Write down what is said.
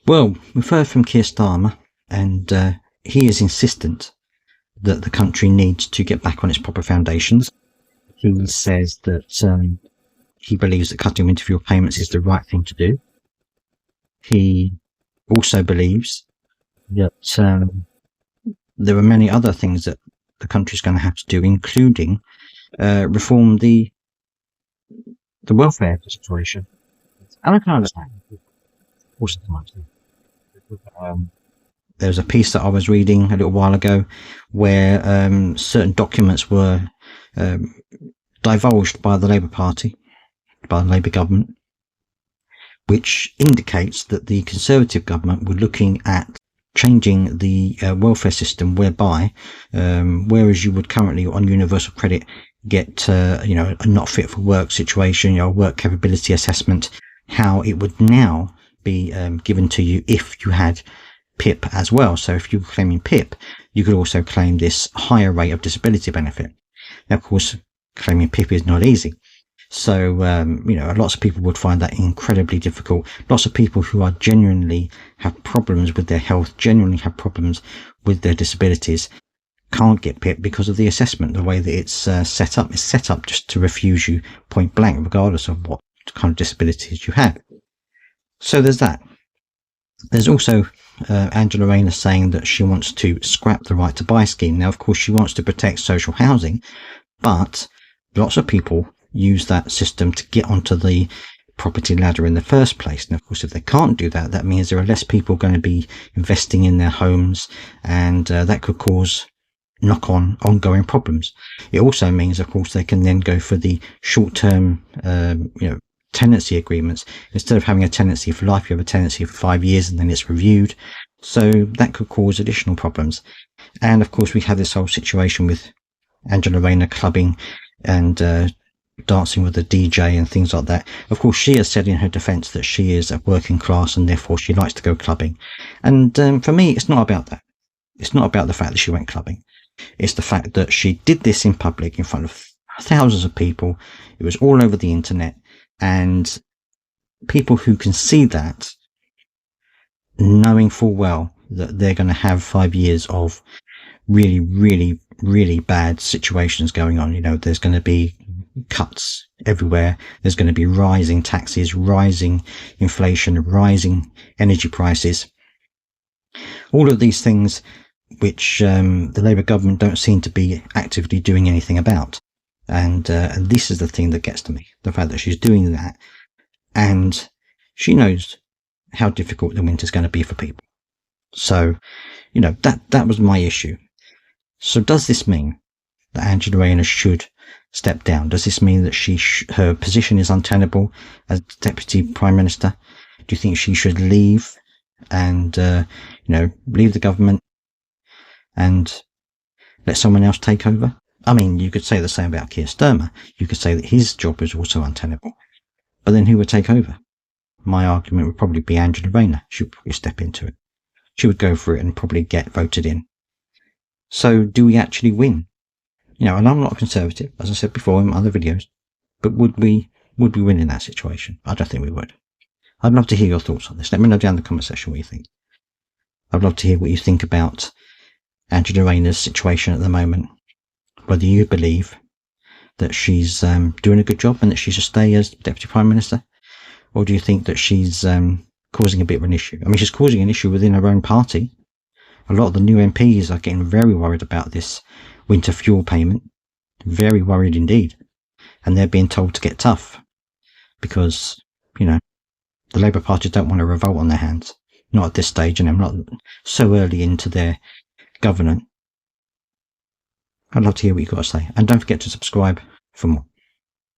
Well, we've heard from Keir Starmer, and he is insistent that the country needs to get back on its proper foundations. He says that he believes that cutting winter fuel payments is the right thing to do. He also believes that there are many other things that the country is going to have to do, including reform the welfare situation. And I can understand. There was a piece that I was reading a little while ago where certain documents were divulged by the Labour Party, by the Labour government, which indicates that the Conservative government were looking at changing the welfare system, whereby whereas you would currently on universal credit get a not fit for work situation, work capability assessment, how it would now be given to you if you had PIP as well. So if you were claiming PIP, you could also claim this higher rate of disability benefit. Now, of course, claiming PIP is not easy. So, lots of people would find that incredibly difficult. Lots of people who are genuinely have problems with their health, genuinely have problems with their disabilities, can't get PIP because of the assessment, the way that it's set up. It's set up just to refuse you point blank, regardless of what kind of disabilities you have. So there's that. There's also Angela Rayner saying that she wants to scrap the right to buy scheme. Now, of course, she wants to protect social housing, but lots of people use that system to get onto the property ladder in the first place. And of course, if they can't do that, that means there are less people going to be investing in their homes, and that could cause knock-on ongoing problems. It also means, of course, they can then go for the short-term tenancy agreements. Instead of having a tenancy for life, you have a tenancy for 5 years and then it's reviewed. So that could cause additional problems. And of course, we have this whole situation with Angela Rayner clubbing and dancing with the DJ and things like that. Of course, she has said in her defence that she is a working class and therefore she likes to go clubbing. And for me, it's not about that. It's not about the fact that she went clubbing. It's the fact that she did this in public in front of thousands of people. It was all over the internet. And people who can see that, knowing full well that they're going to have 5 years of really, really, really bad situations going on. There's going to be cuts everywhere. There's going to be rising taxes, rising inflation, rising energy prices. All of these things which the Labour government don't seem to be actively doing anything about. And this is the thing that gets to me, the fact that she's doing that, and she knows how difficult the winter's going to be for people. So, that was my issue. So does this mean that Angela Rayner should step down? Does this mean that her position is untenable as Deputy Prime Minister? Do you think she should leave and, leave the government and let someone else take over? I mean, you could say the same about Keir Starmer. You could say that his job is also untenable. But then who would take over? My argument would probably be Angela Rayner. She would probably step into it. She would go for it and probably get voted in. So do we actually win? And I'm not a Conservative, as I said before in other videos, but would we win in that situation? I don't think we would. I'd love to hear your thoughts on this. Let me know down in the comment section what you think. I'd love to hear what you think about Angela Rayner's situation at the moment. Whether you believe that she's doing a good job and that she should stay as Deputy Prime Minister, or do you think that she's causing a bit of an issue? I mean, she's causing an issue within her own party. A lot of the new MPs are getting very worried about this winter fuel payment. Very worried indeed. And they're being told to get tough because, the Labour Party don't want a revolt on their hands. Not at this stage, and I'm not so early into their governance. I'd love to hear what you've got to say. And don't forget to subscribe for more.